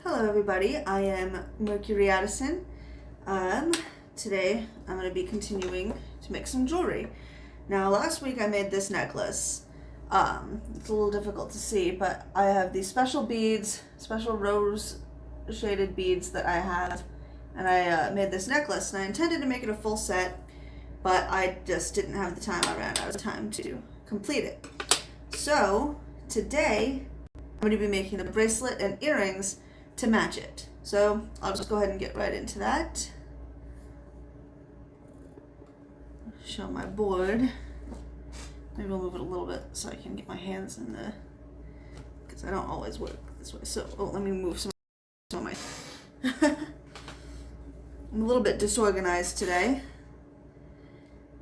Hello everybody, I am Mercury Addison. Today I'm going to be continuing to make some jewelry. Now last week I made this necklace. It's a little difficult to see, but I have these special beads, special rose shaded beads that I have, and I made this necklace, and I intended to make it a full set, but I just didn't have the time. I ran out of time to complete it. So today I'm going to be making a bracelet and earrings to match it. So I'll just go ahead and get right into that. Show my board. Maybe I'll move it a little bit so I can get my hands in the, because I don't always work this way. So let me move some of my I'm a little bit disorganized today.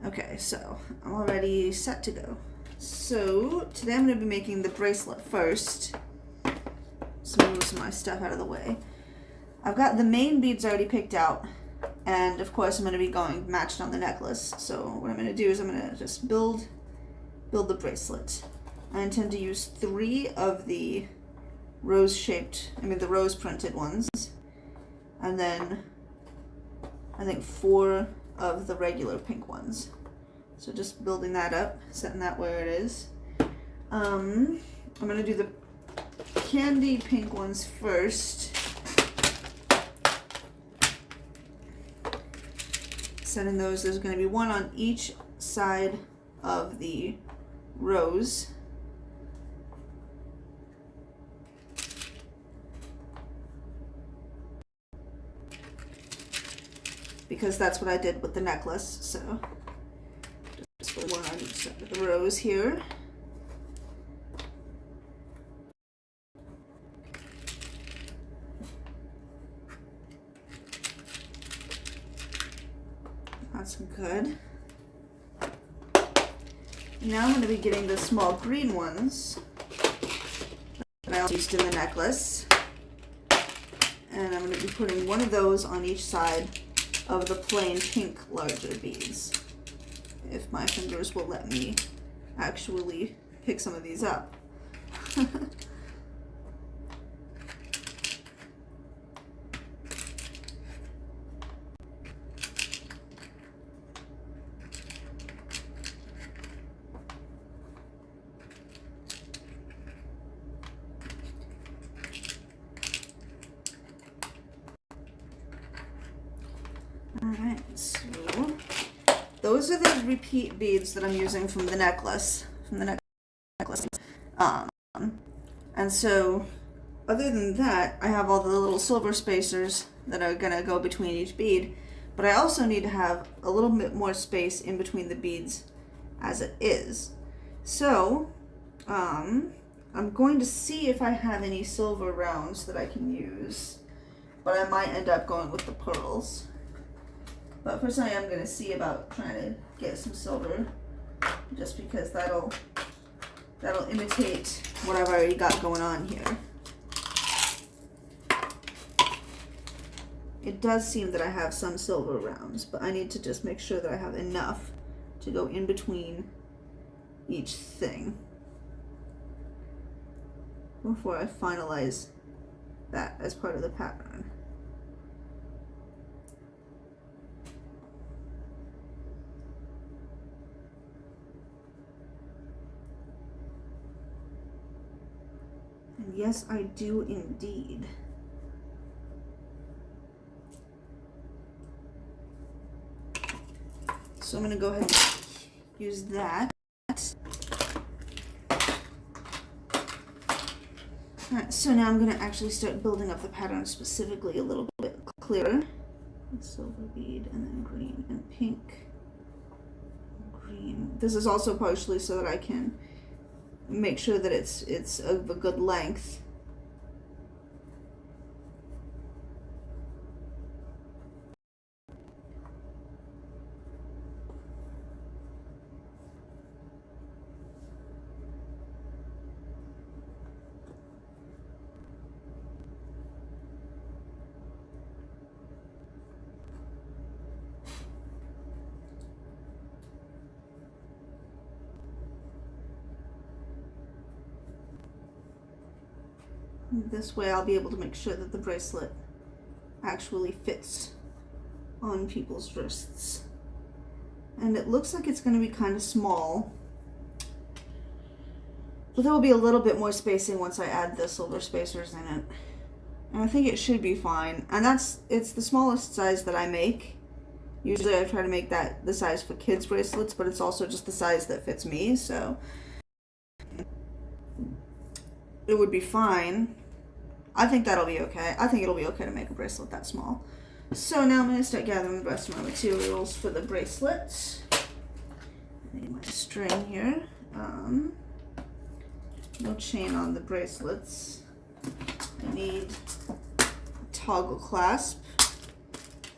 Okay, so I'm already set to go. So today I'm going to be making the bracelet first. So move some of my stuff out of the way. I've got the main beads already picked out, and of course I'm going to be going matched on the necklace. So what I'm going to do is I'm going to just build the bracelet. I intend to use 3 of the the rose printed ones, and then I think 4 of the regular pink ones. So just building that up, setting that where it is. I'm going to do the candy pink ones first. Setting those, there's going to be 1 on each side of the rose. Because that's what I did with the necklace, so just put 1 on each side of the rose here. That's good. Now I'm going to be getting the small green ones that I also used in the necklace. And I'm going to be putting 1 of those on each side of the plain pink larger beads. If my fingers will let me actually pick some of these up. Alright, so those are the repeat beads that I'm using from the necklace. And so other than that, I have all the little silver spacers that are going to go between each bead, but I also need to have a little bit more space in between the beads as it is. So I'm going to see if I have any silver rounds that I can use, but I might end up going with the pearls. But personally, I'm going to see about trying to get some silver, just because that'll imitate what I've already got going on here. It does seem that I have some silver rounds, but I need to just make sure that I have enough to go in between each thing before I finalize that as part of the pattern. And yes, I do indeed. So I'm going to go ahead and use that. Alright, so now I'm going to actually start building up the pattern specifically a little bit clearer. Silver bead, and then green and pink. Green. This is also partially so that I can make sure that it's of a good length. This way I'll be able to make sure that the bracelet actually fits on people's wrists. And it looks like it's going to be kind of small, but there will be a little bit more spacing once I add the silver spacers in it. And I think it should be fine. And it's the smallest size that I make. Usually I try to make that the size for kids' bracelets, but it's also just the size that fits me, so it would be fine. I think that'll be okay. I think it'll be okay to make a bracelet that small. So now I'm going to start gathering the rest of my materials for the bracelet. I need my string here. No chain on the bracelets. I need a toggle clasp.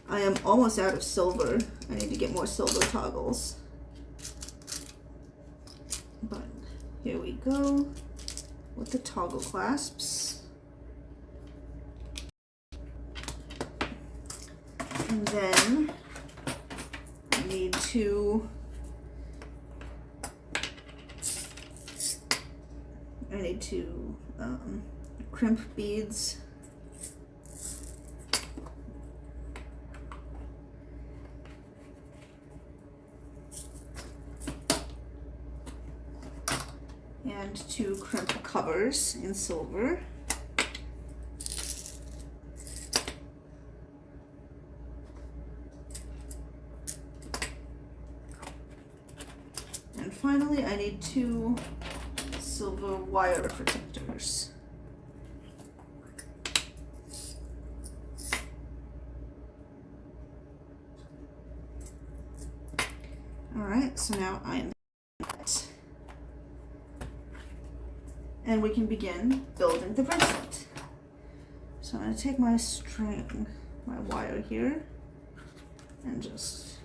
I am almost out of silver. I need to get more silver toggles. But here we go with the toggle clasps. And then I need to crimp beads. And 2 crimp covers in silver. And finally, I need 2 silver wire protectors. Alright, so now I'm set. And we can begin building the bracelet. So I'm going to take my string, my wire here, and just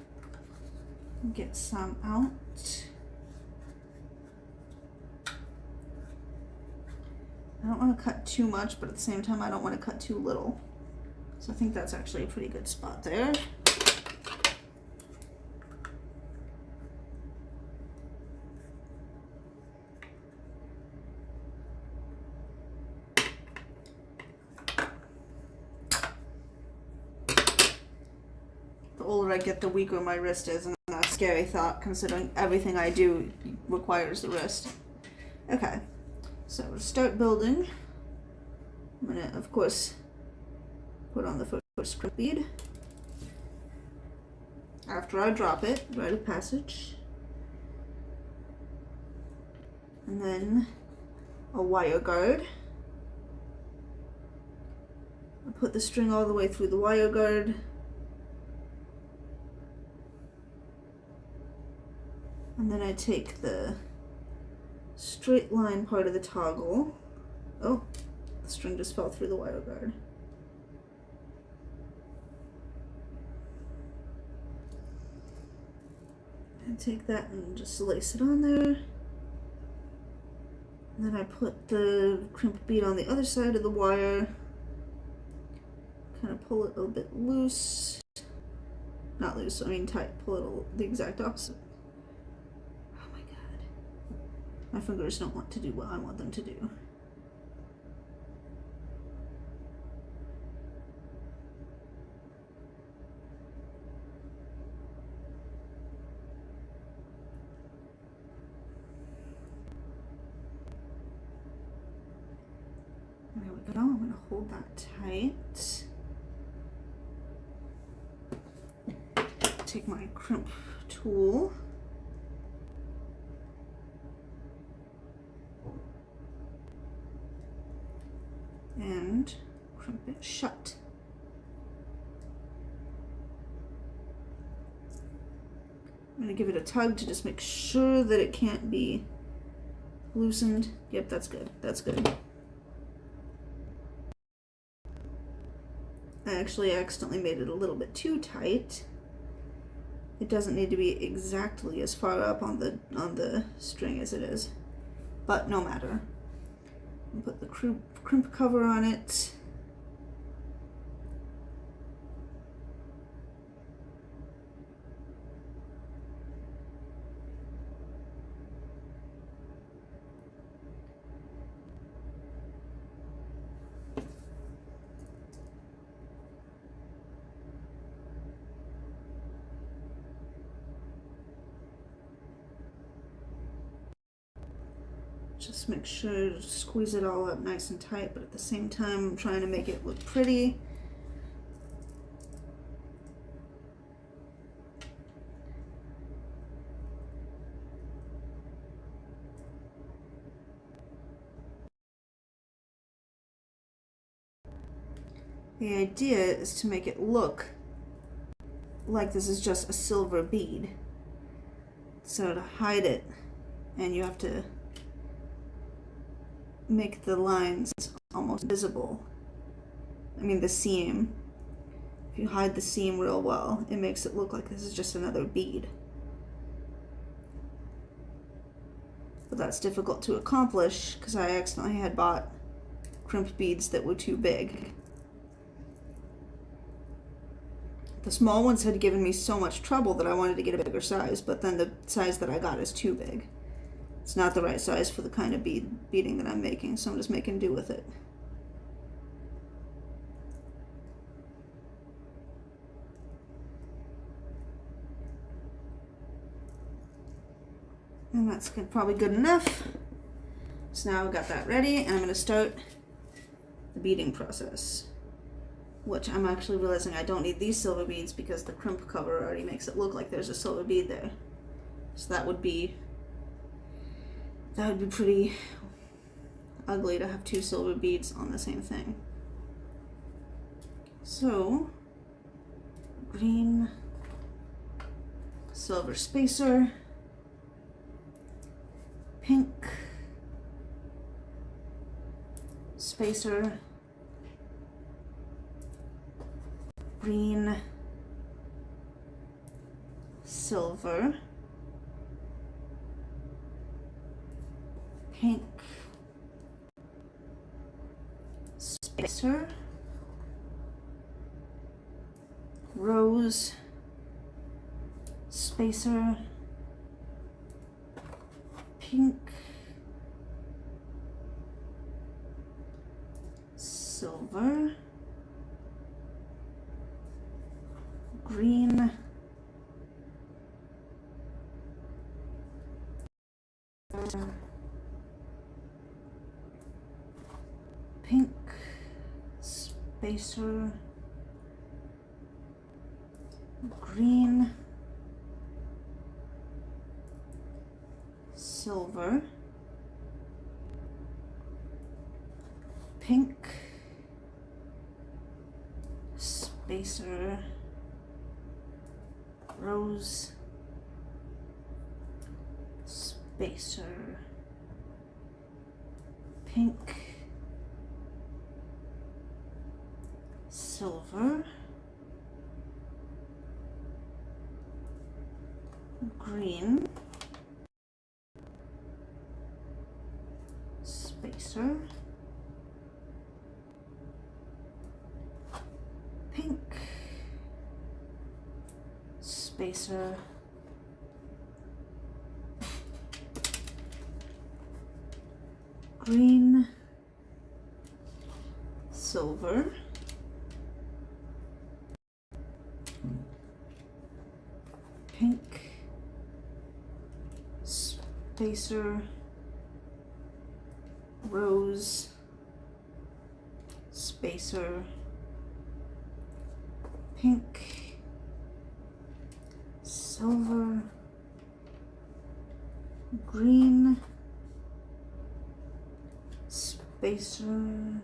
get some out. I don't want to cut too much, but at the same time I don't want to cut too little. So I think that's actually a pretty good spot there. The older I get, the weaker my wrist is, and that's a scary thought considering everything I do requires the wrist. Okay. So to start building, I'm going to, of course, put on the first crimp bead. After I drop it, rite of passage. And then a wire guard. I put the string all the way through the wire guard. And then I take the straight line part of the toggle. Oh, the string just fell through the wire guard. And take that and just lace it on there. And then I put the crimp bead on the other side of the wire. Kind of pull it a little bit loose. Not loose, I mean tight. Pull it the exact opposite. My fingers don't want to do what I want them to do. There we go. I'm going to hold that tight. Take my crimp tool. And crimp it shut. I'm going to give it a tug to just make sure that it can't be loosened. Yep, that's good. That's good. I actually accidentally made it a little bit too tight. It doesn't need to be exactly as far up on the string as it is, but no matter. Put the crimp cover on it. Just make sure to squeeze it all up nice and tight, but at the same time, I'm trying to make it look pretty. The idea is to make it look like this is just a silver bead. So to hide it, and you have to make the lines almost visible. I mean the seam. If you hide the seam real well, it makes it look like this is just another bead. But that's difficult to accomplish because I accidentally had bought crimp beads that were too big. The small ones had given me so much trouble that I wanted to get a bigger size, but then the size that I got is too big. It's not the right size for the kind of beading that I'm making, so I'm just making do with it. And that's probably good enough. So now I've got that ready, and I'm going to start the beading process. Which I'm actually realizing I don't need these silver beads because the crimp cover already makes it look like there's a silver bead there. So that would be pretty ugly to have two silver beads on the same thing. So, green, silver spacer, pink, spacer, green, silver, pink, spacer, rose, spacer, pink, silver, green, pink, spacer, green, silver, pink, spacer, rose, spacer, pink, silver, green, spacer, pink, spacer, green, silver, pink, spacer, rose, spacer, pink, silver, green, spacer,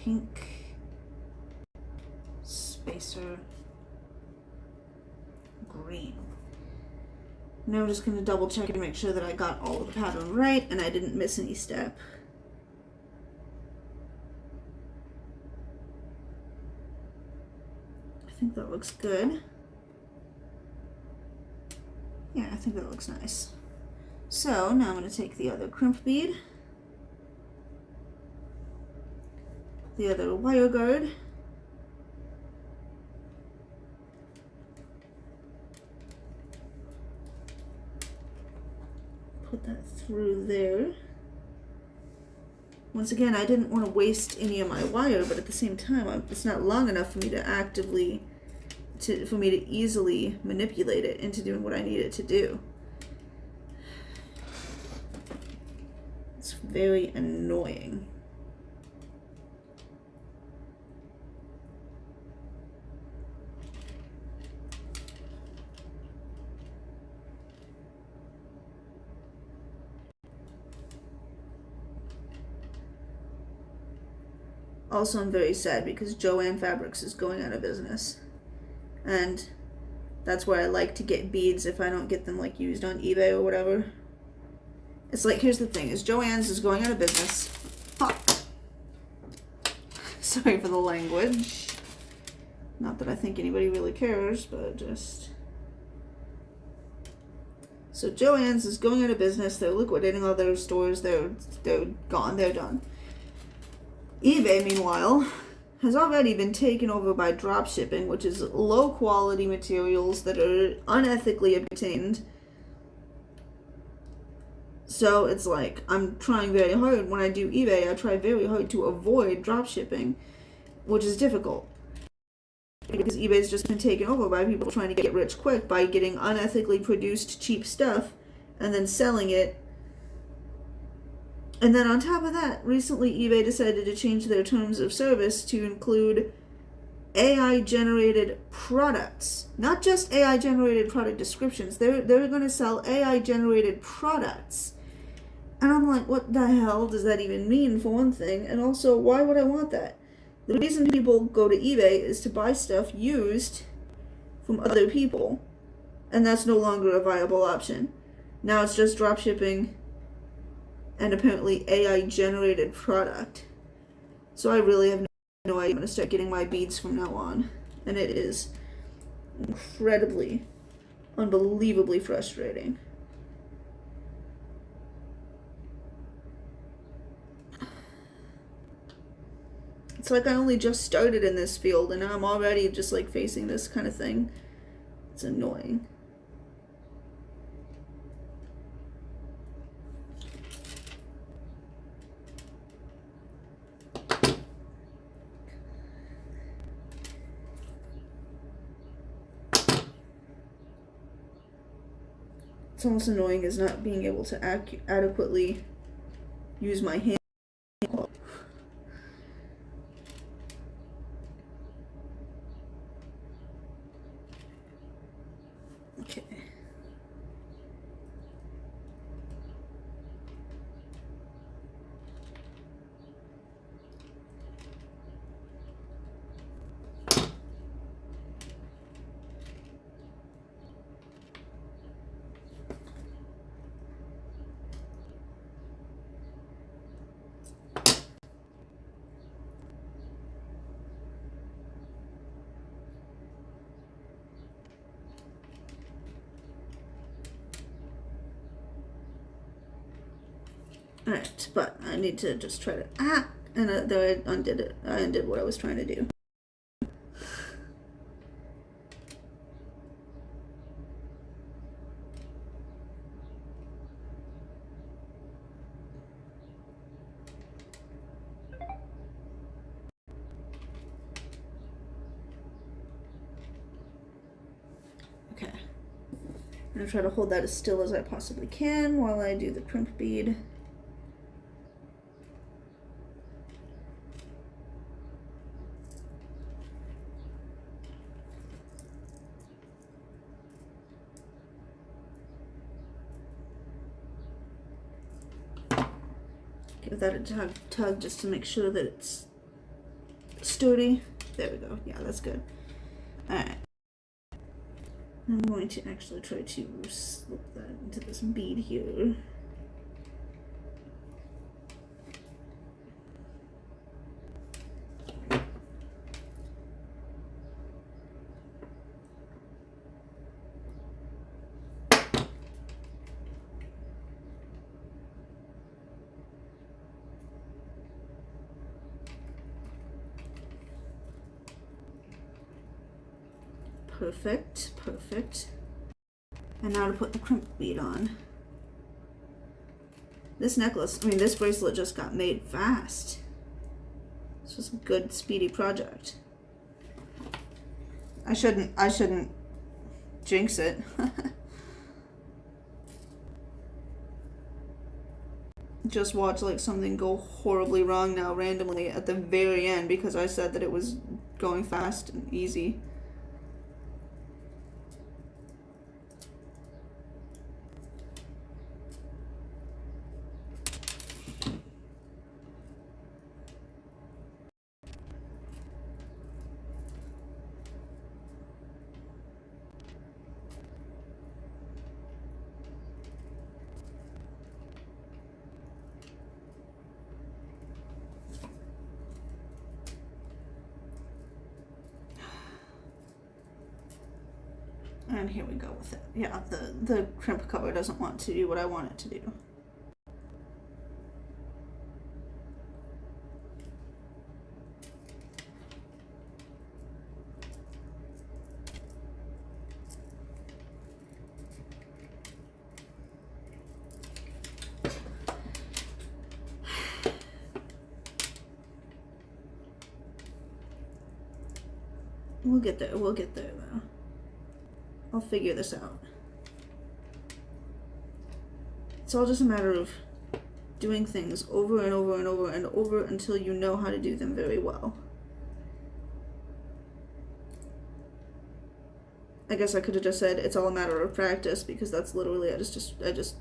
pink, spacer, green. Now I'm just going to double check and make sure that I got all of the pattern right and I didn't miss any step. I think that looks good. Yeah, I think that looks nice. So now I'm going to take the other crimp bead, the other wire guard, put that through there. Once again, I didn't want to waste any of my wire, but at the same time, it's not long enough for me to easily manipulate it into doing what I need it to do. very annoying. Also, I'm very sad because Joanne Fabrics is going out of business. And that's where I like to get beads if I don't get them like used on eBay or whatever. It's like, here's the thing, is Joann's is going out of business. Fuck. Sorry for the language. Not that I think anybody really cares, but just... So Joann's is going out of business. They're liquidating all their stores. They're gone. They're done. eBay, meanwhile, has already been taken over by dropshipping, which is low quality materials that are unethically obtained. So it's like, I'm trying very hard. When I do eBay, I try very hard to avoid dropshipping, which is difficult. Because eBay's just been taken over by people trying to get rich quick by getting unethically produced cheap stuff and then selling it. And then on top of that, recently eBay decided to change their terms of service to include AI-generated products. Not just AI-generated product descriptions. They're going to sell AI-generated products. And I'm like, what the hell does that even mean, for one thing? And also, why would I want that? The reason people go to eBay is to buy stuff used from other people. And that's no longer a viable option. Now it's just dropshipping and apparently AI-generated product. So I really have no idea. I'm going to start getting my beads from now on. And it is incredibly, unbelievably frustrating. It's like I only just started in this field and now I'm already just like facing this kind of thing. It's annoying. It's almost annoying as not being able to adequately use my hand. Okay. Alright, but I need to just try to and there I undid it. I undid what I was trying to do. Okay. I'm gonna try to hold that as still as I possibly can while I do the crimp bead. Give that a tug just to make sure that it's sturdy. There we go. Yeah, that's good. Alright. I'm going to actually try to slip that into this bead here. Perfect, perfect. And now to put the crimp bead on. This necklace, this bracelet just got made fast. This was a good, speedy project. I shouldn't jinx it. just watch like something go horribly wrong now randomly at the very end because I said that it was going fast and easy. And here we go with it. Yeah, the crimp cover doesn't want to do what I want it to do. We'll get there though. I'll figure this out. It's all just a matter of doing things over and over and over and over until you know how to do them very well. I guess I could have just said it's all a matter of practice because that's literally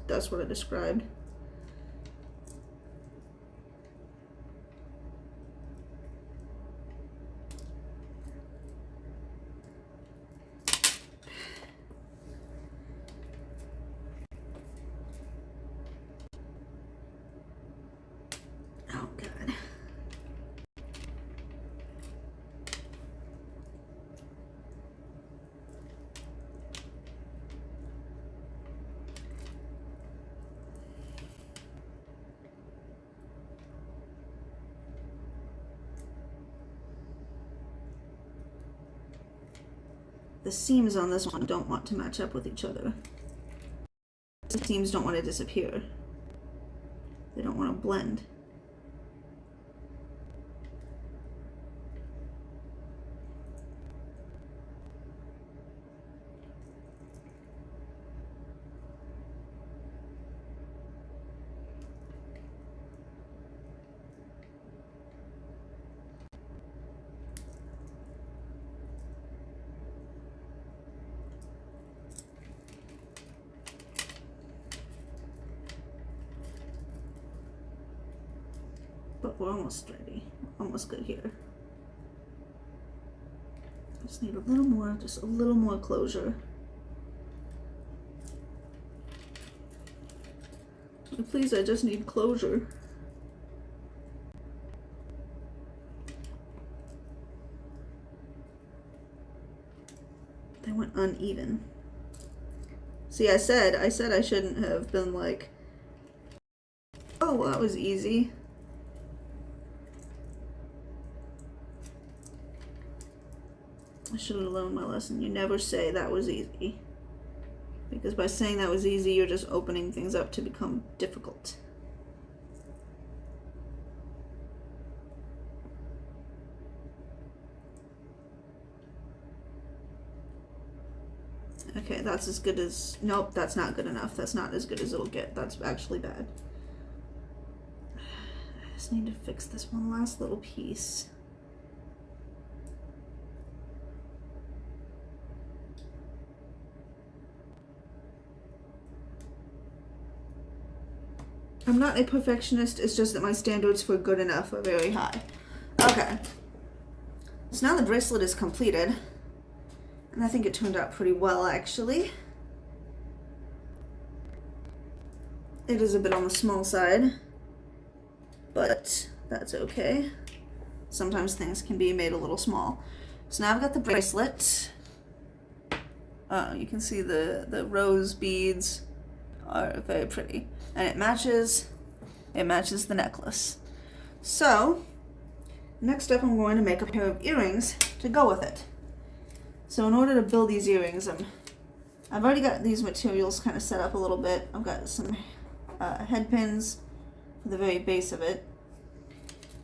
that's what I described. The seams on this one don't want to match up with each other. The seams don't want to disappear. They don't want to blend. But we're almost ready. Almost good here. Just need a little more, just a little more closure. Please, I just need closure. They went uneven. See, I said I shouldn't have been like, oh, well, that was easy. I should have learned my lesson. You never say that was easy. Because by saying that was easy, you're just opening things up to become difficult. Okay, that's as good as... Nope, that's not good enough. That's not as good as it'll get. That's actually bad. I just need to fix this one last little piece. I'm not a perfectionist, it's just that my standards for good enough are very high. Okay. So now the bracelet is completed. And I think it turned out pretty well, actually. It is a bit on the small side, but that's okay. Sometimes things can be made a little small. So now I've got the bracelet. You can see the rose beads are very pretty. And it matches the necklace. So, next up I'm going to make a pair of earrings to go with it. So in order to build these earrings, I've already got these materials kind of set up a little bit. I've got some head pins for the very base of it.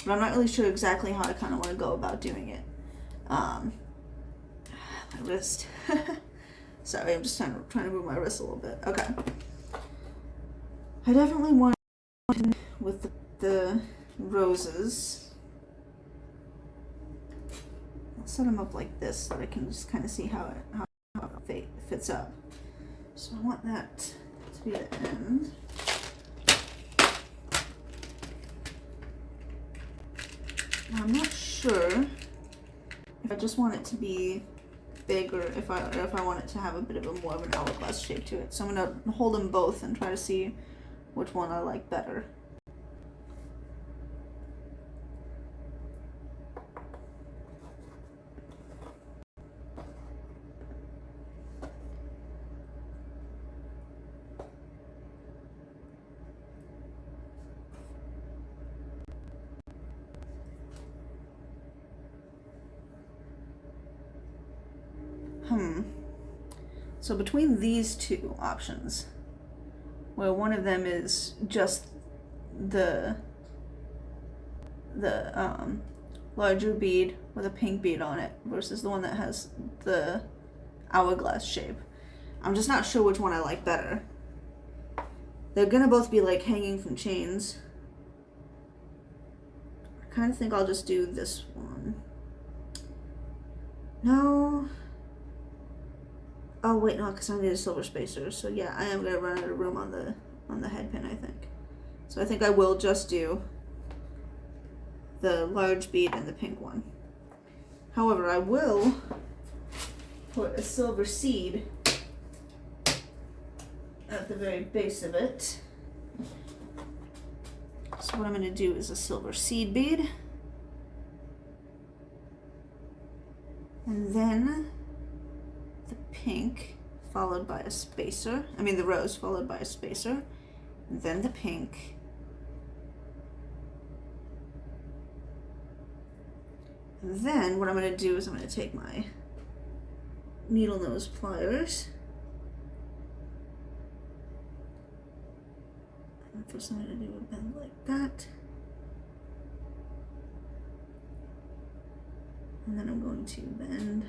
But I'm not really sure exactly how I kind of want to go about doing it. My wrist. Sorry, I'm just trying to move my wrist a little bit. Okay. I definitely want with the roses. I'll set them up like this so that I can just kind of see how it fits up. So I want that to be the end. Now I'm not sure if I just want it to be big or if I want it to have a bit of a more of an hourglass shape to it. So I'm gonna hold them both and try to see which one I like better. So between these two options, where one of them is just the larger bead with a pink bead on it versus the one that has the hourglass shape, I'm just not sure which one I like better. They're gonna both be like hanging from chains. I kind of think I'll just do this one. No. Oh wait, no, because I need a silver spacer. So yeah, I am gonna run out of room on the head pin, I think. So I think I will just do the large bead and the pink one. However, I will put a silver seed at the very base of it. So what I'm gonna do is a silver seed bead. And then the pink followed by a spacer. I mean the rose followed by a spacer. And then the pink. And then what I'm going to do is I'm going to take my needle nose pliers. And first I'm going to do a bend like that. And then I'm going to bend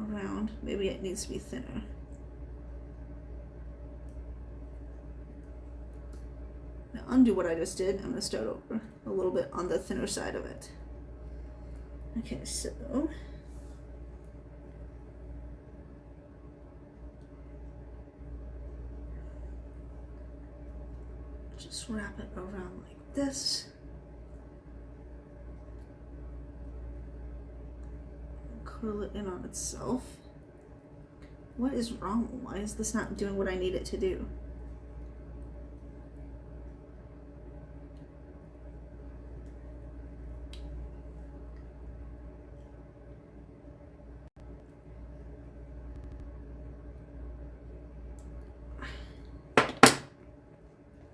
around. Maybe it needs to be thinner. Now undo what I just did. I'm going to start over a little bit on the thinner side of it. Okay, so just wrap it around like this. Curl it in on itself. What is wrong? Why is this not doing what I need it to do?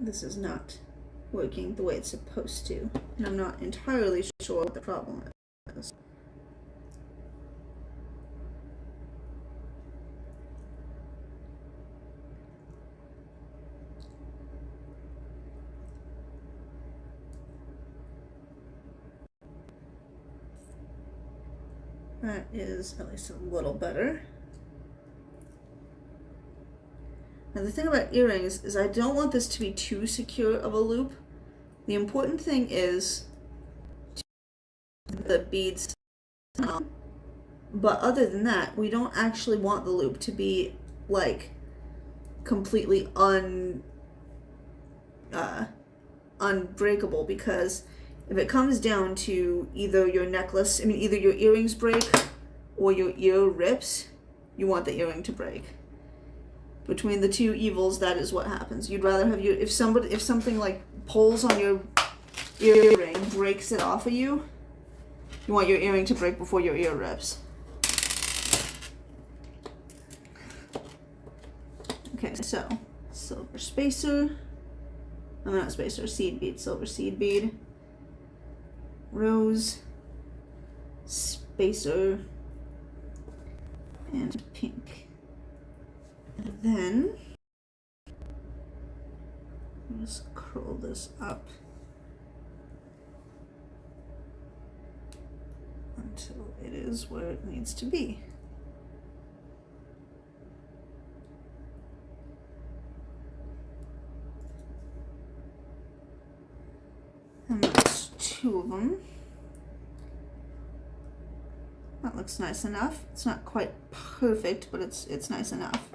This is not working the way it's supposed to, and I'm not entirely sure what the problem is. That is at least a little better. Now the thing about earrings is I don't want this to be too secure of a loop. The important thing is the beads, but other than that, we don't actually want the loop to be like completely unbreakable, because if it comes down to either your necklace, either your earrings break or your ear rips, you want the earring to break. Between the two evils, that is what happens. You'd rather have if something like pulls on your earring, breaks it off of you, you want your earring to break before your ear rips. Okay, so silver spacer. I'm not spacer, seed bead, silver seed bead. Rose, spacer, and pink. And then just curl this up until it is where it needs to be. 2 of them. That looks nice enough. It's not quite perfect, but it's nice enough.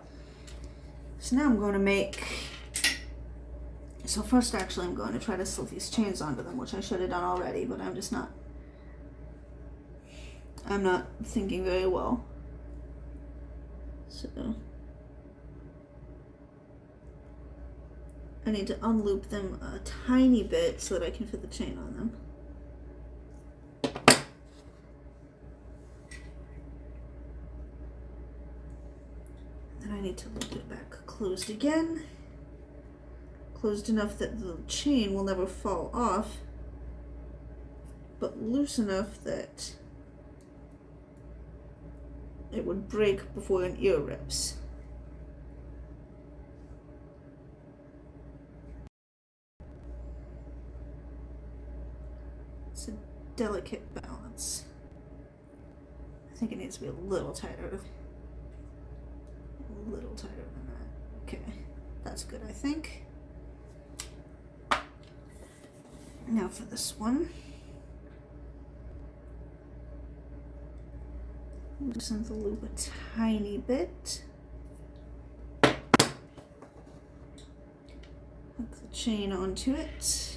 So now I'm going to make, so first actually I'm going to try to slip these chains onto them, which I should have done already, but I'm not thinking very well. So I need to unloop them a tiny bit so that I can fit the chain on them. Then I need to loop it back closed again. Closed enough that the chain will never fall off, but loose enough that it would break before an ear rips. It's a delicate balance. I think it needs to be a little tighter. A little tighter than that. Okay, that's good, I think. Now for this one. Loosen the loop a tiny bit. Hook the chain onto it.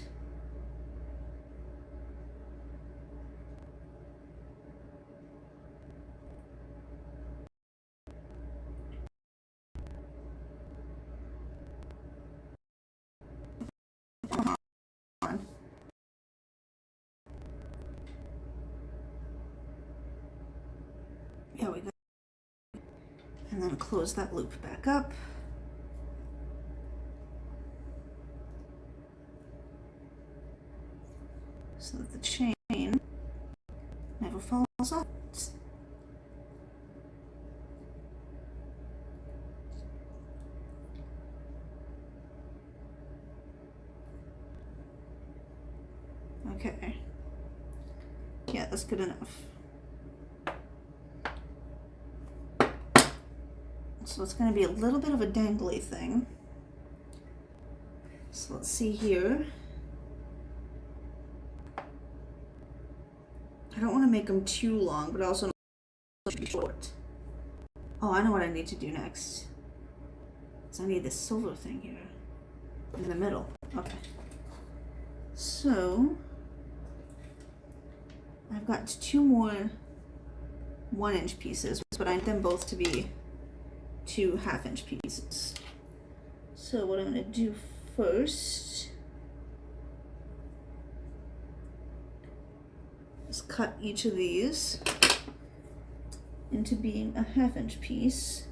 There we go. And then close that loop back up. So that the chain never falls off. Okay. Yeah, that's good enough. So it's going to be a little bit of a dangly thing. So let's see here. I don't want to make them too long, but also not too short. Oh, I know what I need to do next. So I need this silver thing here in the middle. Okay. So I've got 2 more 1-inch pieces, but I need them both to be 2 half-inch pieces. So what I'm going to do first is cut each of these into being a half-inch piece.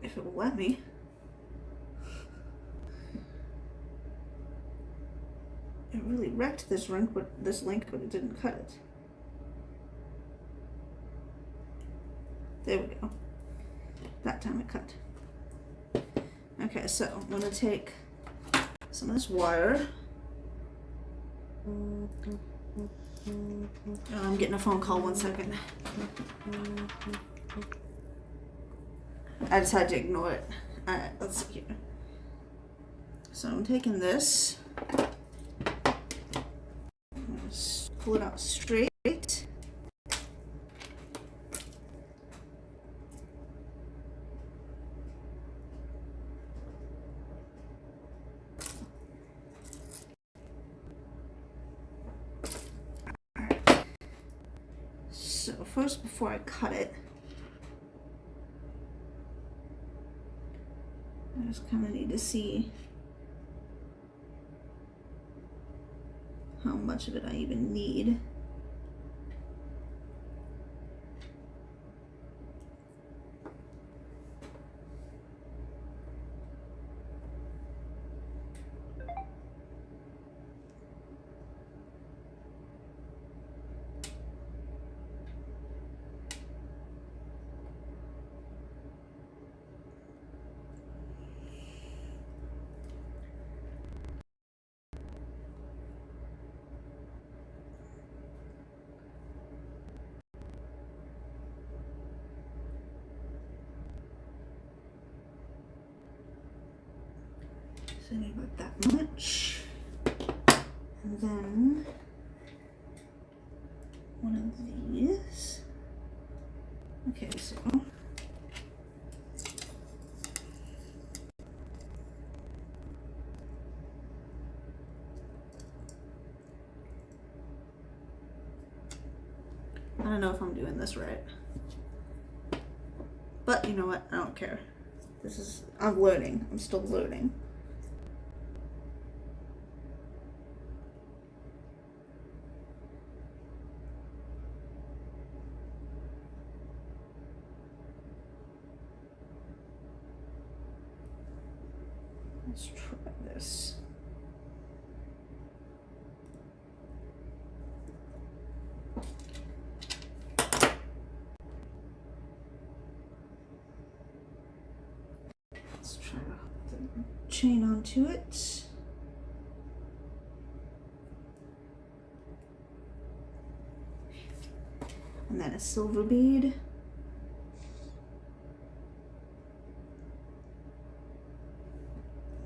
If it will let me. It really wrecked this link, but it didn't cut it. There we go. That time it cut. Okay, so I'm going to take some of this wire. Oh, I'm getting a phone call, 1 second. I decided to ignore it. Alright, let's see here. So I'm taking this. Just pull it out straight. Alright. So first, before I cut it, I just kind of need to see how much of it I even need. So I need about that much. And then one of these. Okay, so I don't know if I'm doing this right. But you know what? I don't care. I'm learning. I'm still learning. Let's try this. Let's try to hook the chain onto it. And then a silver bead.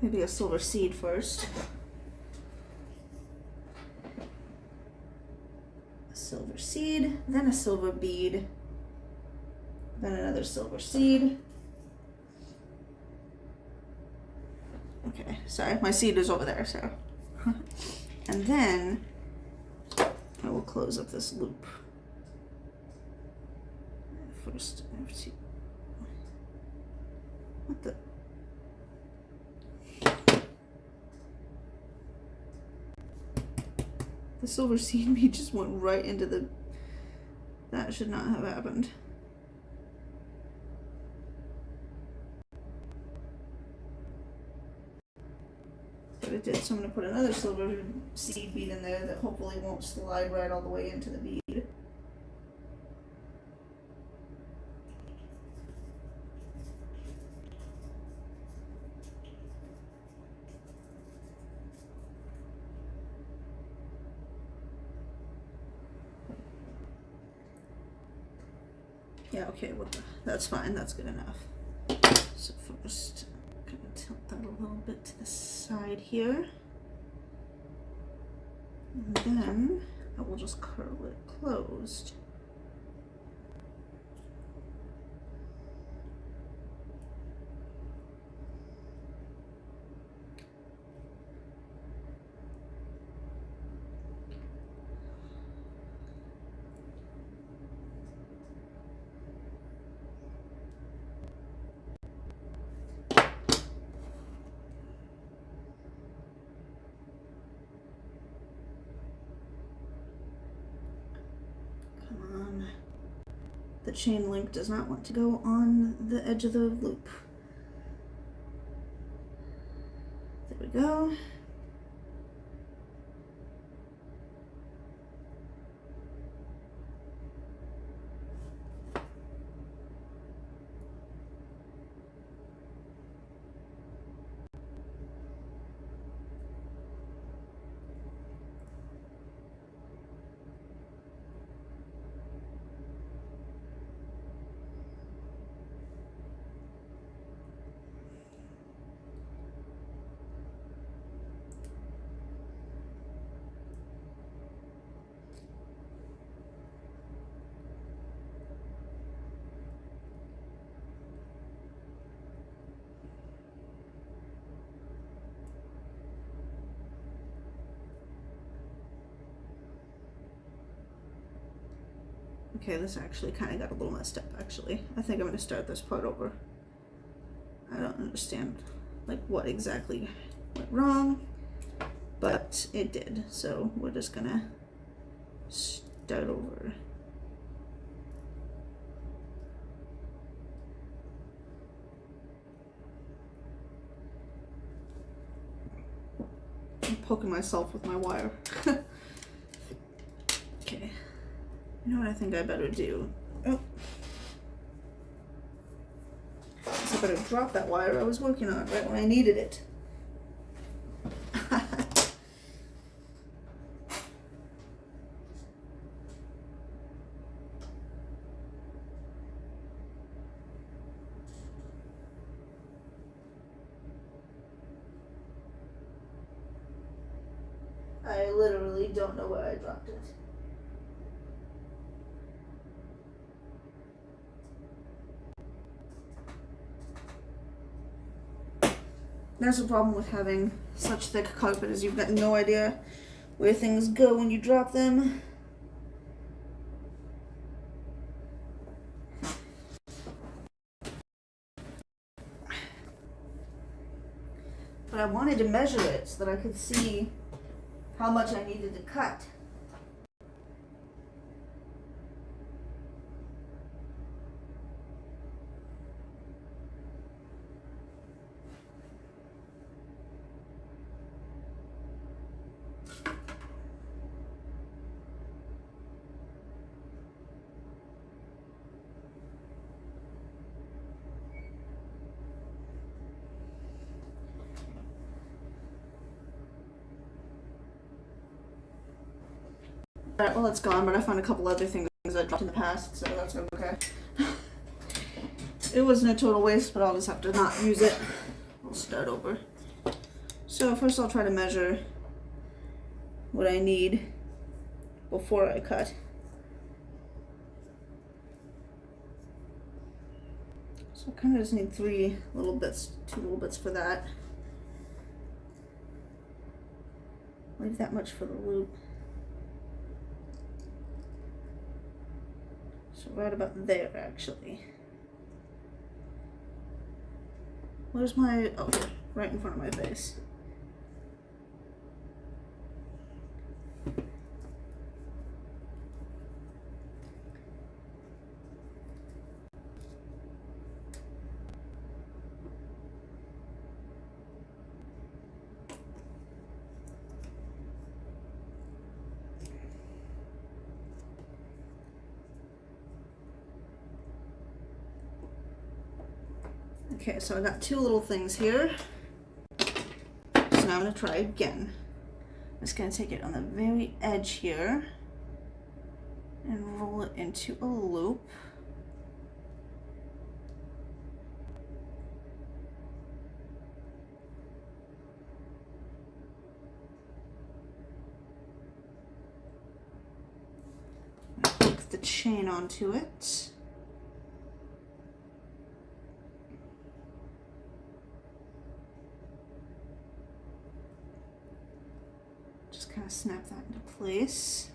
Maybe a silver seed first. A silver seed, then a silver bead, then another silver seed. Okay, sorry, my seed is over there, so. And then I will close up this loop. First, I have to. What the? The silver seed bead just went right into the. That should not have happened. But it did, so I'm going to put another silver seed bead in there that hopefully won't slide right all the way into the bead. Yeah, okay, well, that's fine, that's good enough. So first, I'm gonna tilt that a little bit to the side here. And then I will just curl it closed. The chain link does not want to go on the edge of the loop. There we go. Okay, this actually kind of got a little messed up, actually. I think I'm going to start this part over. I don't understand, like, what exactly went wrong, but it did. So we're just going to start over. I'm poking myself with my wire. Okay. You know what I think I better do? Oh. I better drop that wire I was working on right when I needed it. I literally don't know where I dropped it. That's the problem with having such thick carpet, is you've got no idea where things go when you drop them. But I wanted to measure it so that I could see how much I needed to cut. Alright, well it's gone, but I found a couple other things I dropped in the past, so that's okay. It wasn't a total waste, but I'll just have to not use it. We'll start over. So first I'll try to measure what I need before I cut. So I kind of just need 2 little bits for that. Leave that much for the loop. So right about there, actually. Where's my, oh, here, right in front of my face. Okay, so I got 2 little things here. So now I'm going to try again. I'm just going to take it on the very edge here and roll it into a loop. Hook the chain onto it. Kind of snap that into place.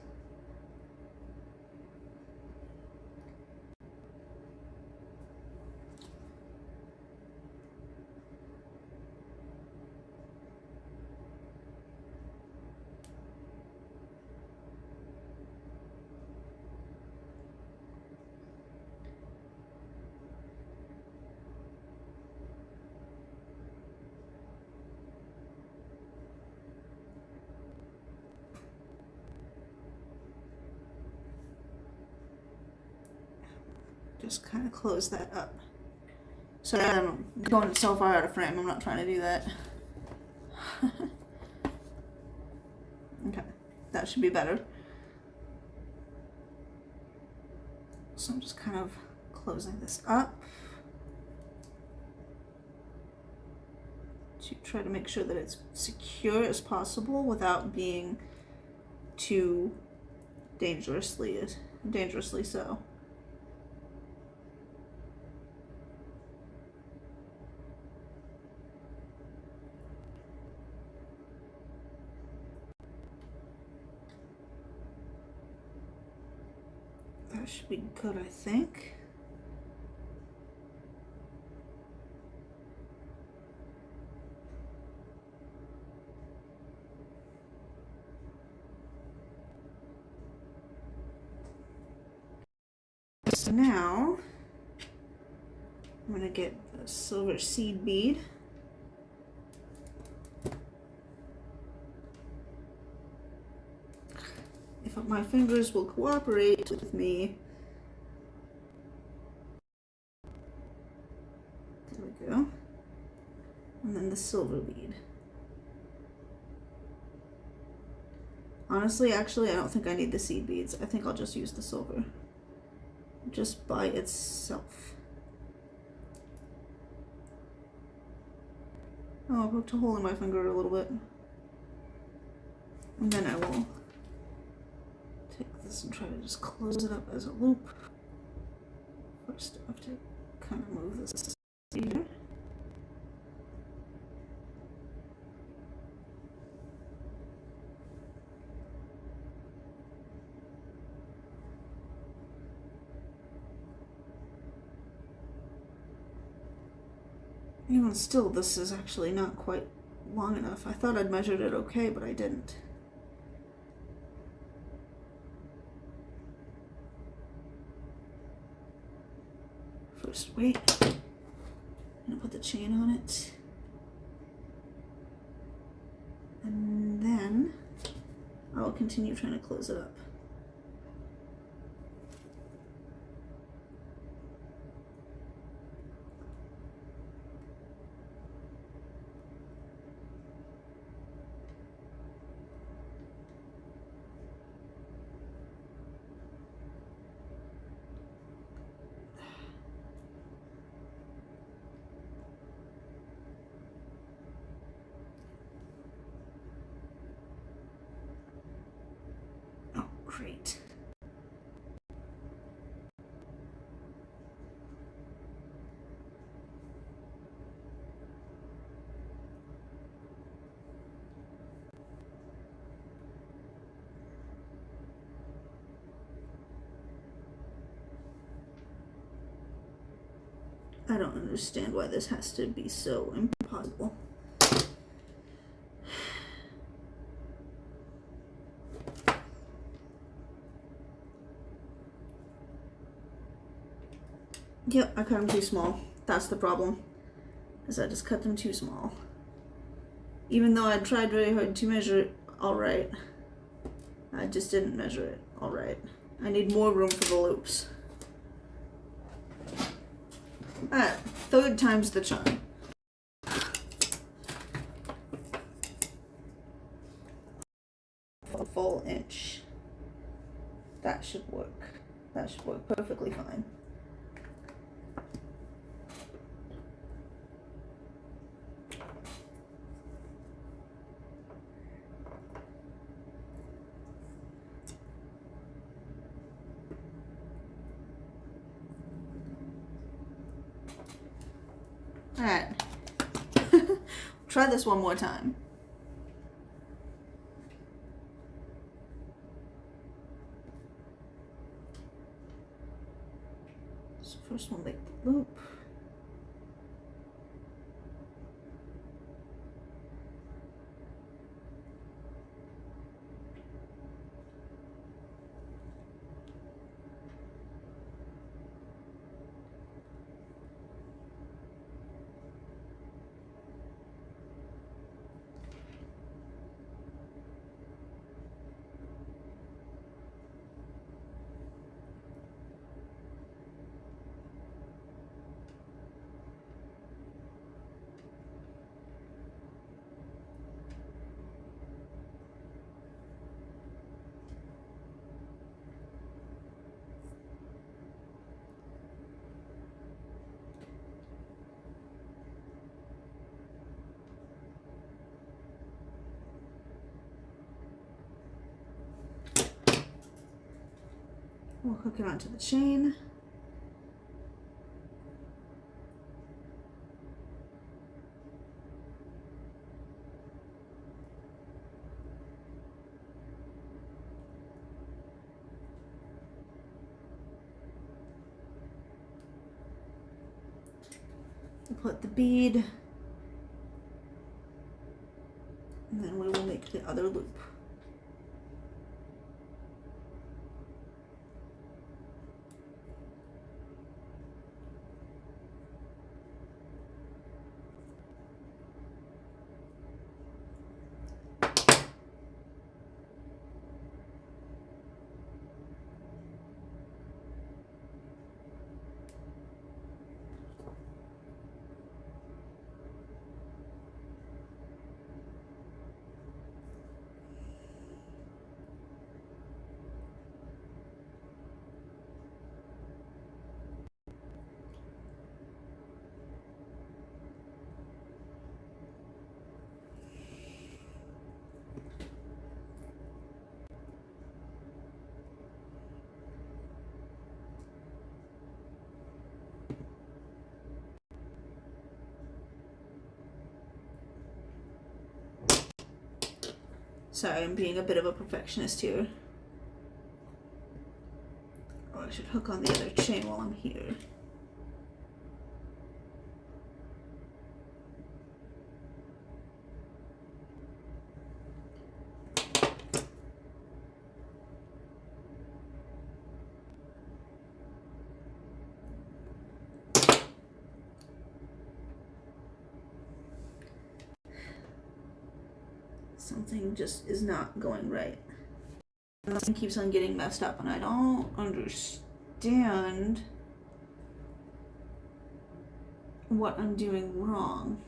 Just kind of close that up. So I'm going so far out of frame, I'm not trying to do that. Okay, that should be better. So I'm just kind of closing this up to try to make sure that it's secure as possible without being too dangerously so. That should be good, I think. So now I'm going to get the silver seed bead. If my fingers will cooperate with me. There we go. And then the silver bead. Honestly, actually, I don't think I need the seed beads. I think I'll just use the silver. Just by itself. Oh, I poked a hole in my finger a little bit. And then I will take this and try to just close it up as a loop. First I have to kind of move this here. Even still, this is actually not quite long enough. I thought I'd measured it okay, but I didn't. First, wait. I'm gonna put the chain on it. And then I'll continue trying to close it up. Great. I don't understand why this has to be so impossible. Yep, I cut them too small. That's the problem. Is I just cut them too small. Even though I tried very hard to measure it alright, I just didn't measure it alright. I need more room for the loops. Alright, third time's the charm. A full inch. That should work. That should work perfectly fine. Alright. Try this one more time. So first we'll make the loop. We'll hook it onto the chain. We'll put the bead, and then we will make the other loop. Sorry, I'm being a bit of a perfectionist here. Oh, I should hook on the other chain while I'm here. Something just is not going right. Nothing keeps on getting messed up, and I don't understand what I'm doing wrong.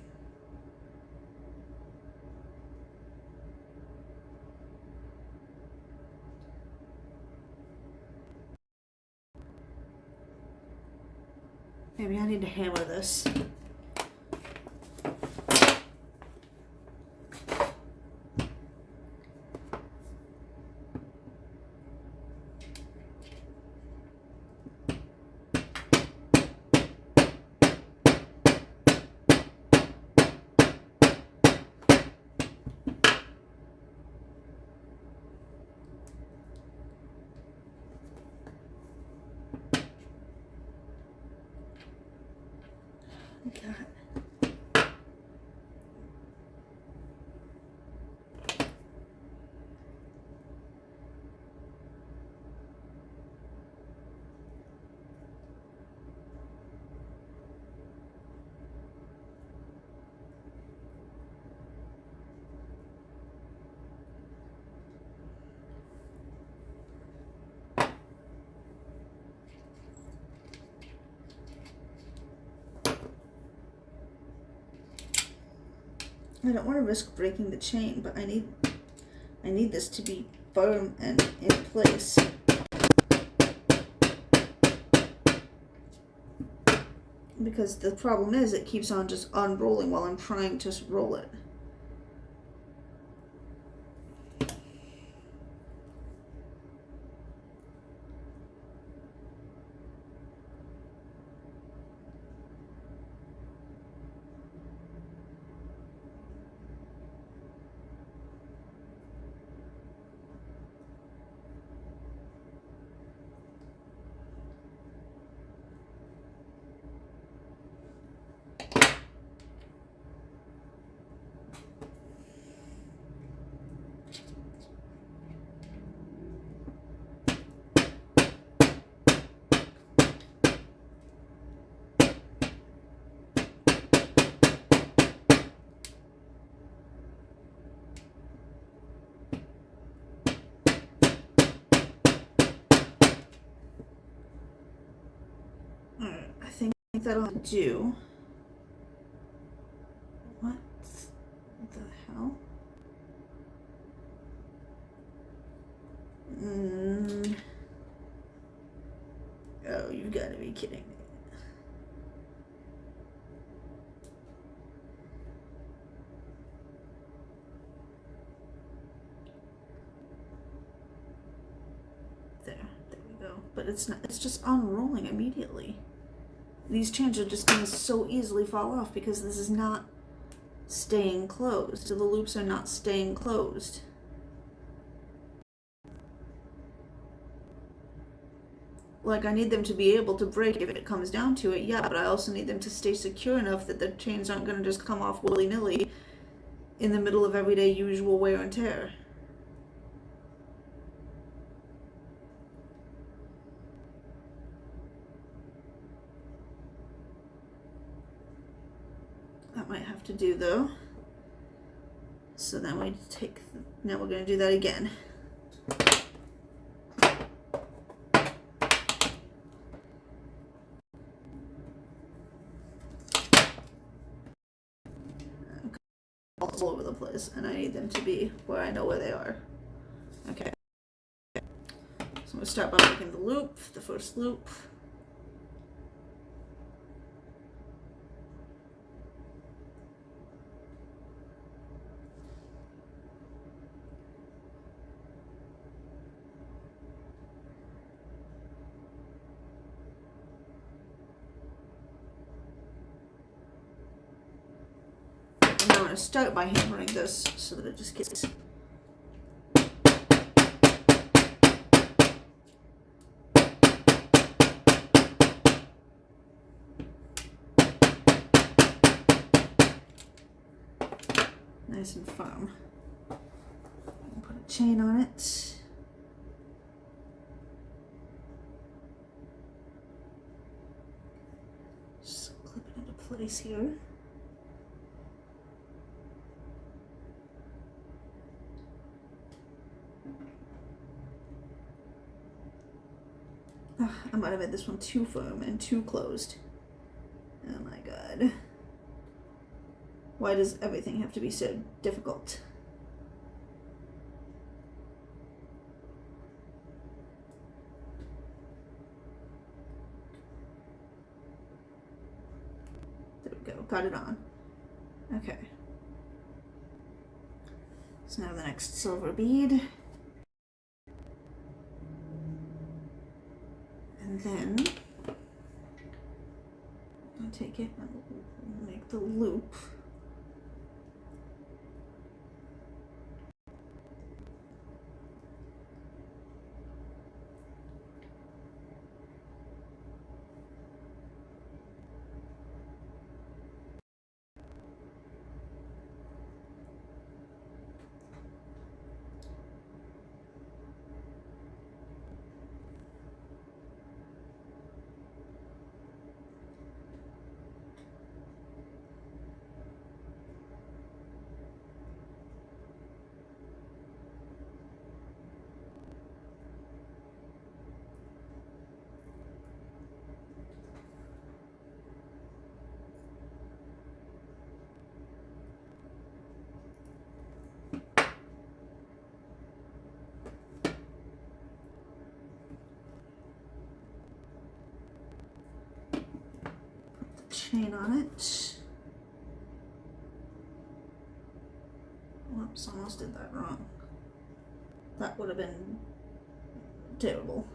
Maybe I need to hammer this. God. I don't want to risk breaking the chain, but I need this to be firm and in place. Because the problem is it keeps on just unrolling while I'm trying to roll it. Alright, I think that'll do. What the hell? Oh, you've got to be kidding me. There we go. But it's not, it's just unrolling immediately. These chains are just going to so easily fall off because this is not staying closed. So the loops are not staying closed. Like, I need them to be able to break if it comes down to it, yeah, but I also need them to stay secure enough that the chains aren't going to just come off willy-nilly in the middle of everyday usual wear and tear. That might have to do, though. So then we take, now we're going to do that again. All over the place, and I need them to be where I know where they are. Okay. So I'm going to start by making the loop, the first loop. And I'm going to start by hammering this so that it just gets nice and firm. Put a chain on it. Just clip it into place here. I might have made this one too firm and too closed. Oh my god. Why does everything have to be so difficult? There we go, got it on. Okay. So now the next silver bead. And then I'll take it and make the loop. Chain on it. Whoops, almost did that wrong. That would have been terrible.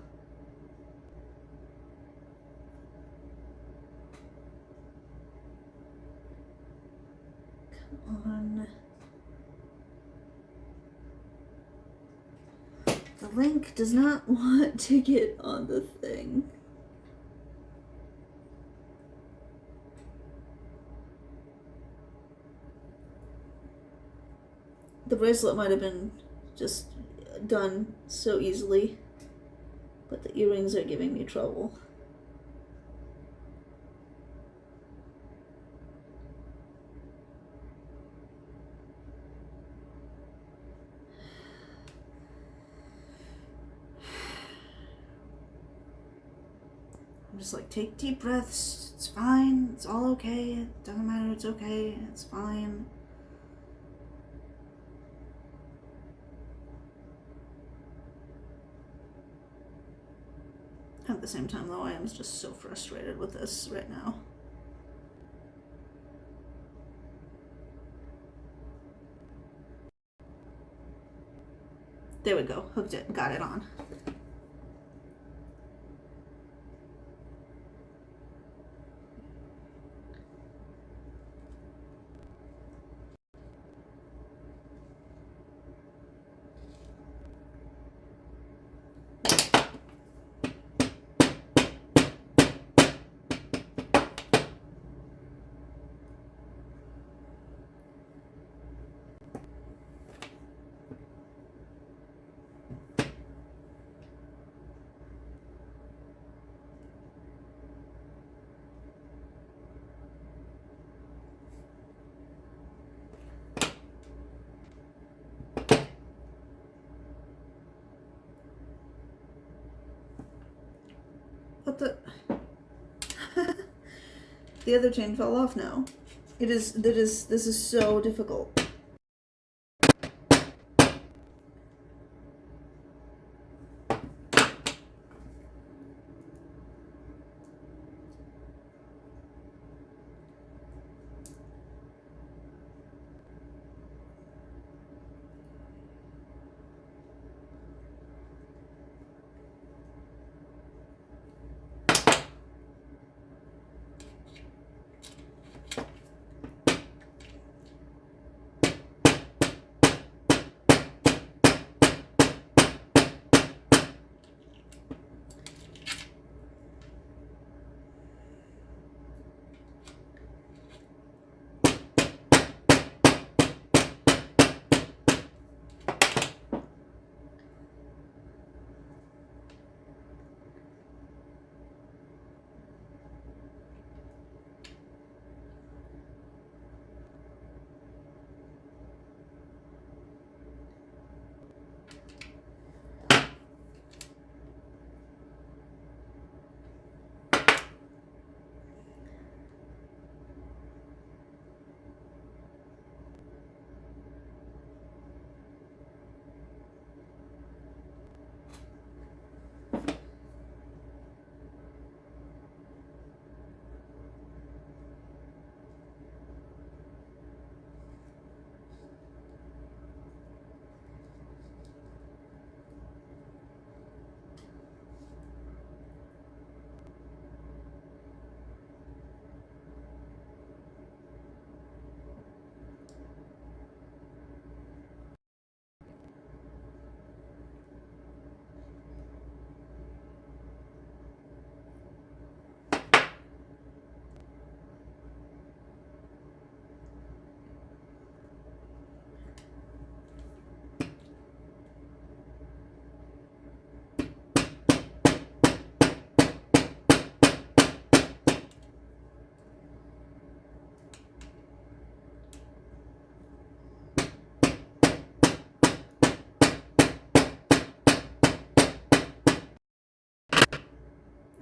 Come on. The link does not want to get on the thing. The bracelet might have been just done so easily, but the earrings are giving me trouble. I'm just like, take deep breaths. It's fine. It's all okay. It doesn't matter. It's okay. It's fine. At the same time, though, I am just so frustrated with this right now. There we go. Hooked it. Got it on. What the? The other chain fell off now. This is so difficult.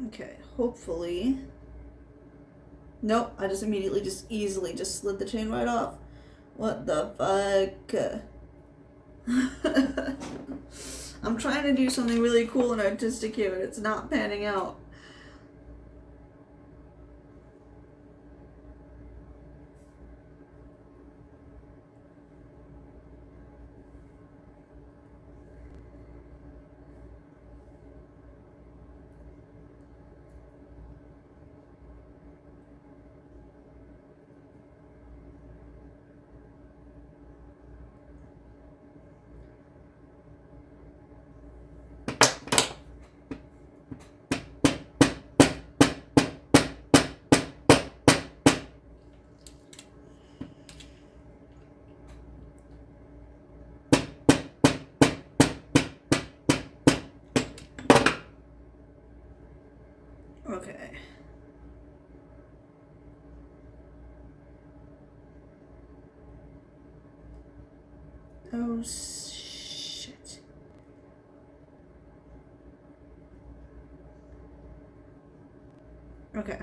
Okay, hopefully. Nope, I just immediately easily slid the chain right off. What the fuck? I'm trying to do something really cool and artistic here and it's not panning out. Okay. Oh, shit. Okay.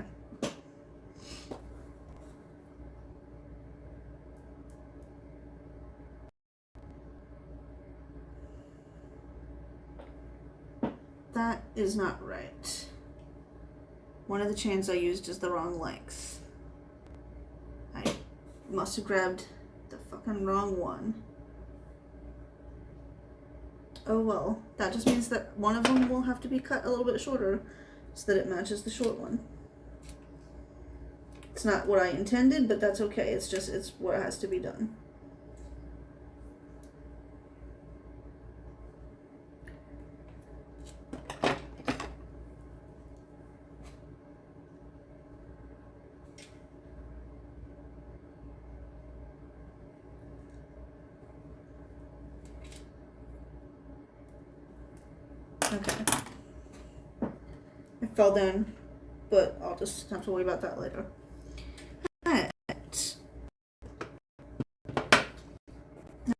That is not right. One of the chains I used is the wrong length. I must have grabbed the fucking wrong one. Oh well, that just means that one of them will have to be cut a little bit shorter so that it matches the short one. It's not what I intended, but that's okay. It's what has to be done. Okay. It fell down, but I'll just have to worry about that later. Alright.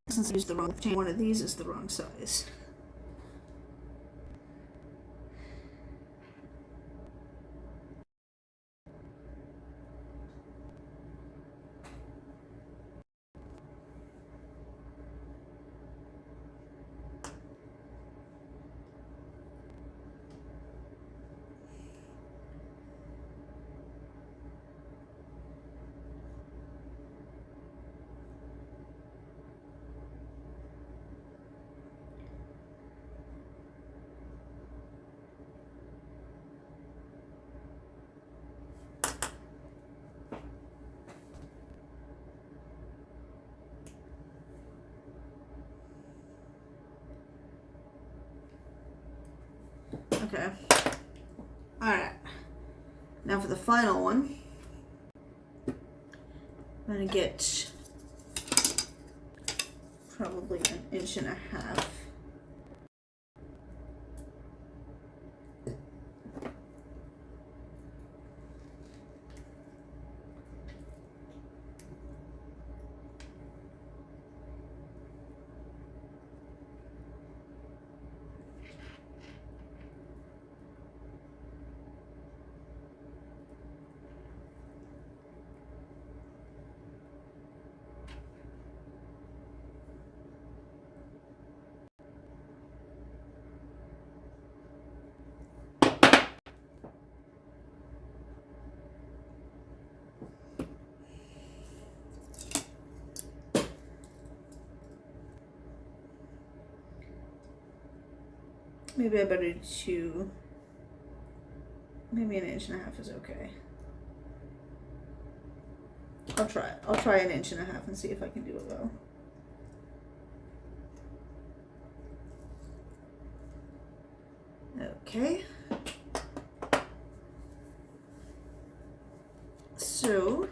Since I used the wrong chain, one of these is the wrong size. Okay. Alright. Now for the final one. I'm gonna get probably 1.5 inches. Maybe I better do maybe 1.5 inches is okay. I'll try it. I'll try 1.5 inches and see if I can do it well. Okay. So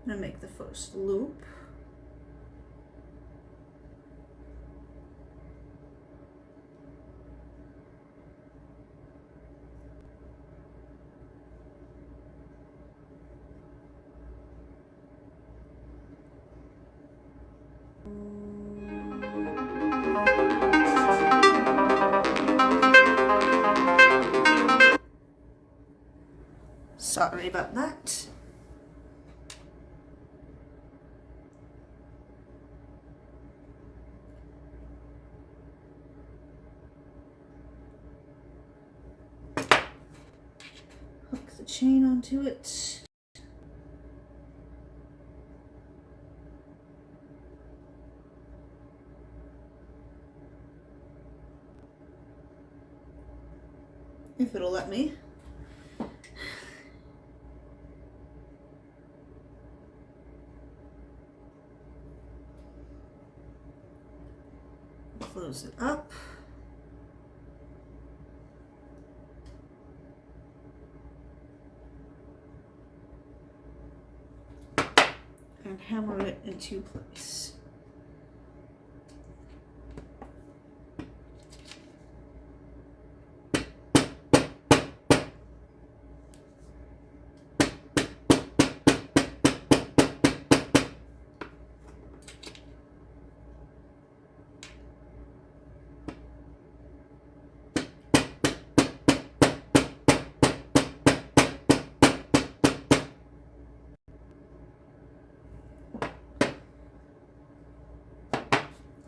I'm gonna make the first loop. Sorry about that. Hook the chain onto it. If it'll let me. Close it up. And hammer it into place.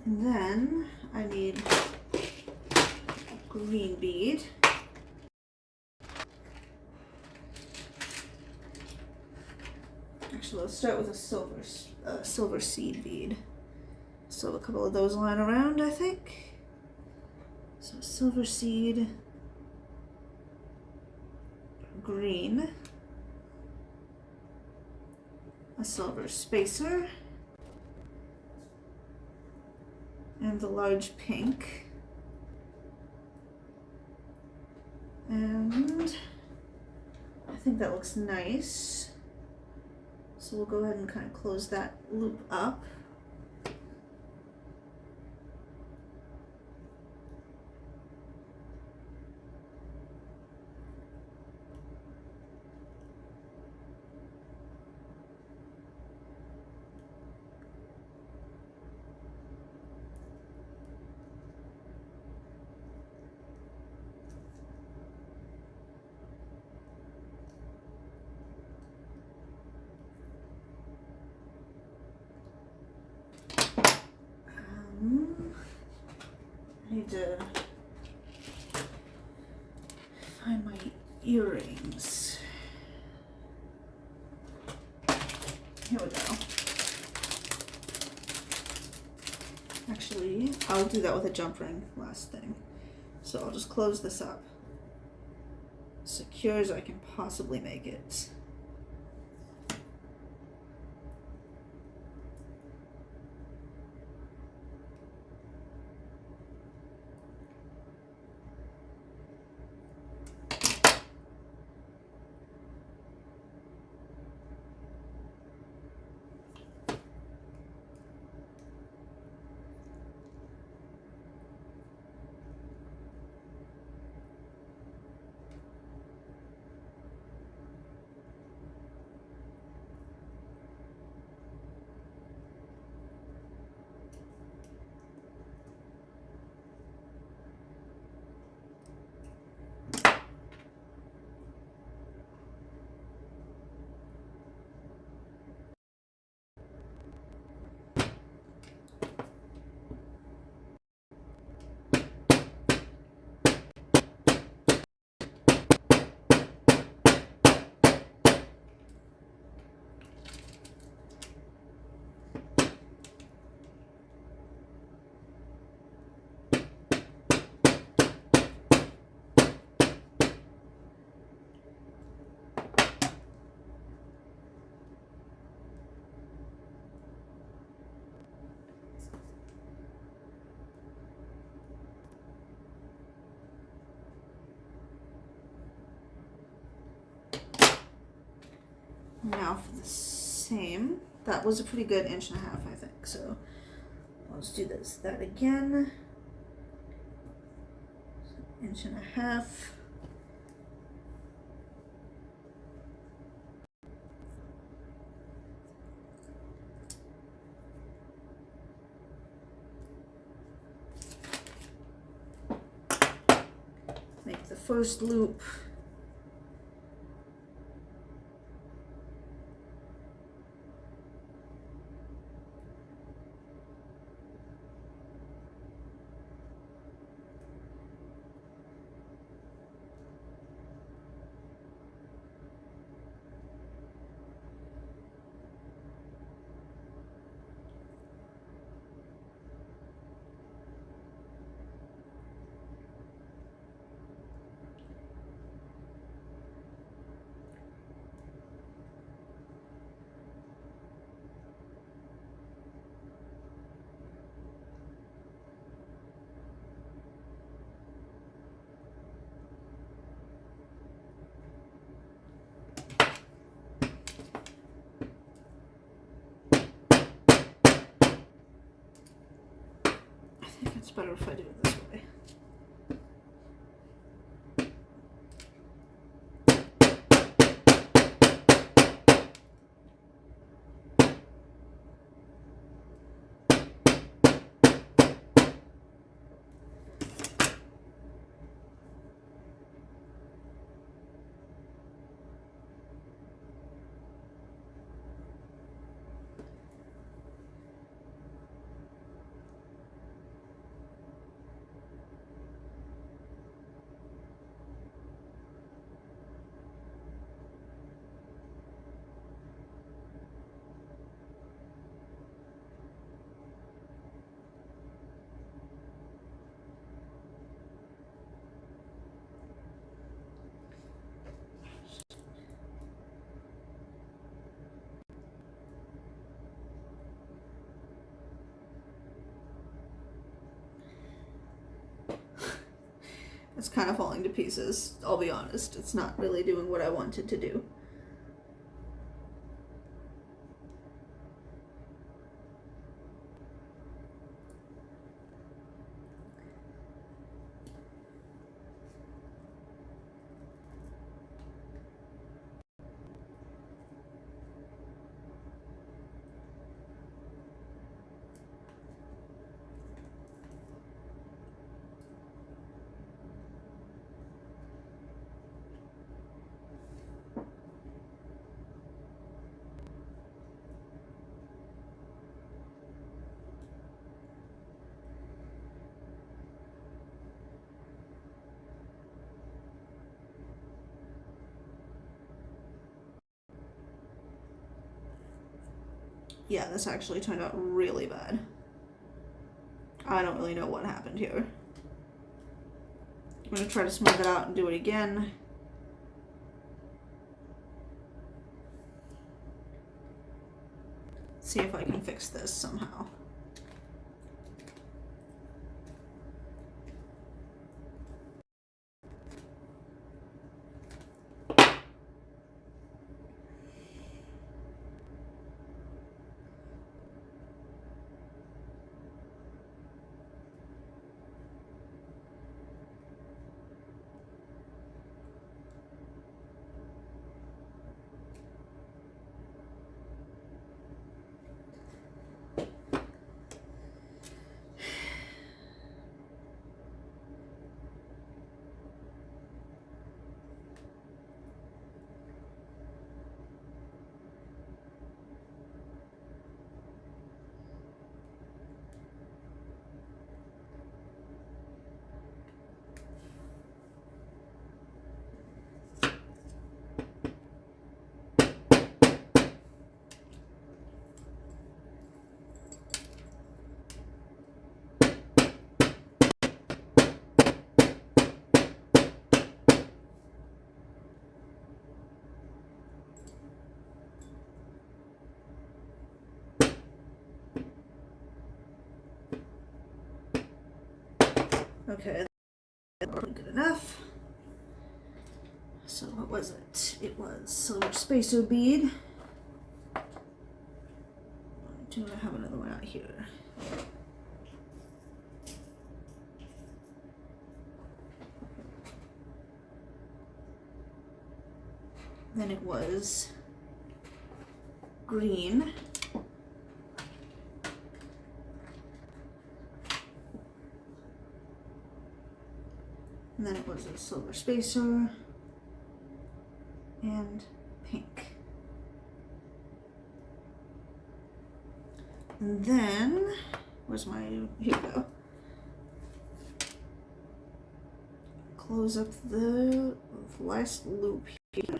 And then I need a green bead. Actually, let's start with a silver seed bead. So a couple of those lying around, I think. So silver seed, green, a silver spacer, and the large pink. And I think that looks nice. So we'll go ahead and kind of close that loop up. I need to find my earrings. Here we go. Actually, I'll do that with a jump ring last thing. So I'll just close this up. Secure as I can possibly make it. Now for the same. That was a pretty good 1.5 inches, I think. So let's do that again. 1.5 inches. Make the first loop. It's better if I do it this way. It's kind of falling to pieces, I'll be honest. It's not really doing what I wanted to do. Yeah, this actually turned out really bad. I don't really know what happened here. I'm gonna try to smooth it out and do it again. See if I can fix this somehow. Okay, that's good enough. So what was it? It was silver spacer bead. Do I have another one out here? Then it was green. And then it was a silver spacer and pink. And then, where's my, here we go. Close up the last loop here.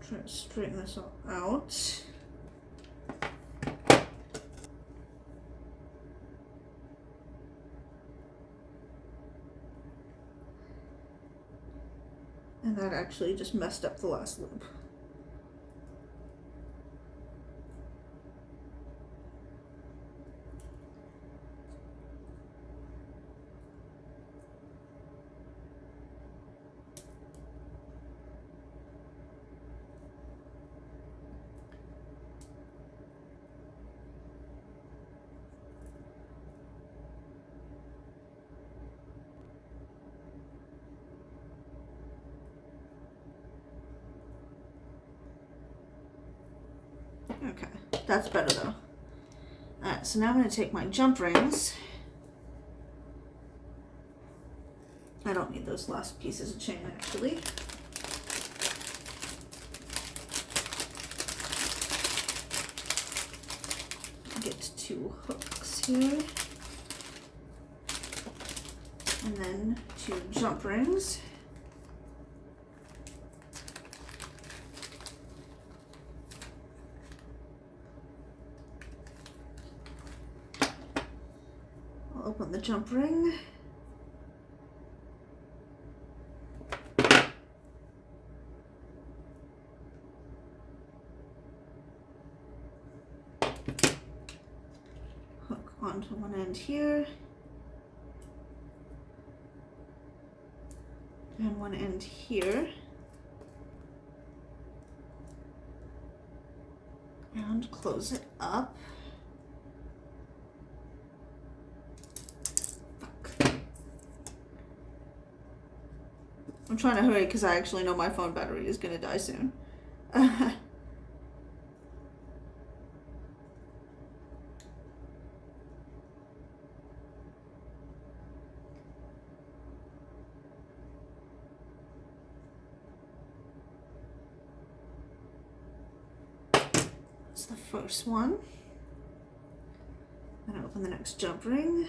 Try to straighten this all out. And that actually just messed up the last loop. Okay, that's better though. Alright, so now I'm going to take my jump rings. I don't need those last pieces of chain actually. Get 2 hooks here. And then 2 jump rings. Open the jump ring. Hook onto one end here. And one end here. And close it up. I'm trying to hurry because I actually know my phone battery is going to die soon. That's the first one. Then I open the next jump ring.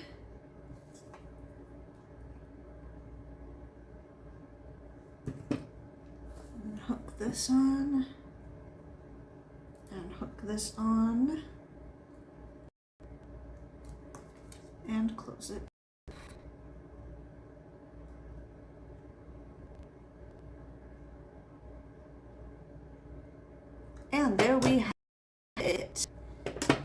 Hook this on, and hook this on, and close it. And there we have it. A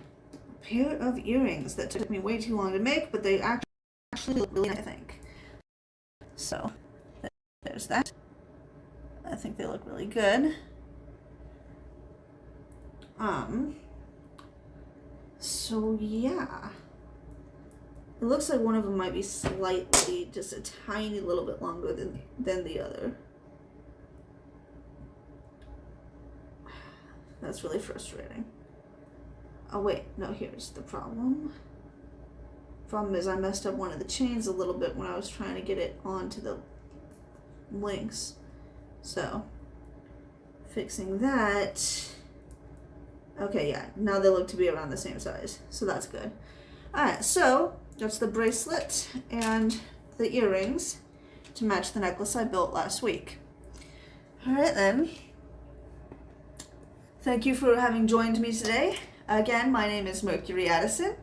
pair of earrings that took me way too long to make, but they actually look really nice, I think. So, there's that. I think they look really good. So yeah. It looks like one of them might be slightly, just a tiny little bit longer than the other. That's really frustrating. Oh wait, no, here's the problem. Problem is I messed up one of the chains a little bit when I was trying to get it onto the links. So, fixing that. Okay, yeah, now they look to be around the same size, so that's good. Alright, so that's the bracelet and the earrings to match the necklace I built last week. Alright then. Thank you for having joined me today. Again, my name is Mercury Addison.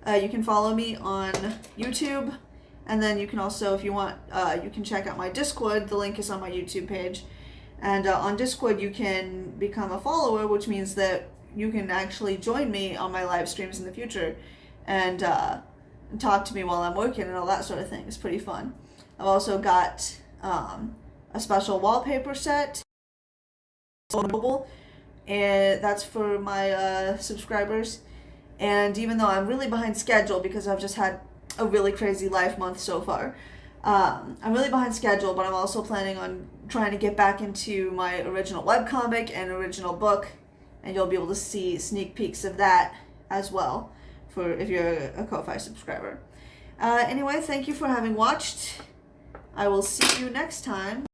You can follow me on YouTube. And then you can also, if you want, you can check out my Discord. The link is on my YouTube page. And on Discord, you can become a follower, which means that you can actually join me on my live streams in the future and talk to me while I'm working and all that sort of thing. It's pretty fun. I've also got a special wallpaper set, mobile, and that's for my subscribers. And even though I'm really behind schedule because I've just had a really crazy life month so far. I'm really behind schedule, but I'm also planning on trying to get back into my original webcomic and original book, and you'll be able to see sneak peeks of that as well for if you're a Ko-Fi subscriber. Anyway, thank you for having watched. I will see you next time.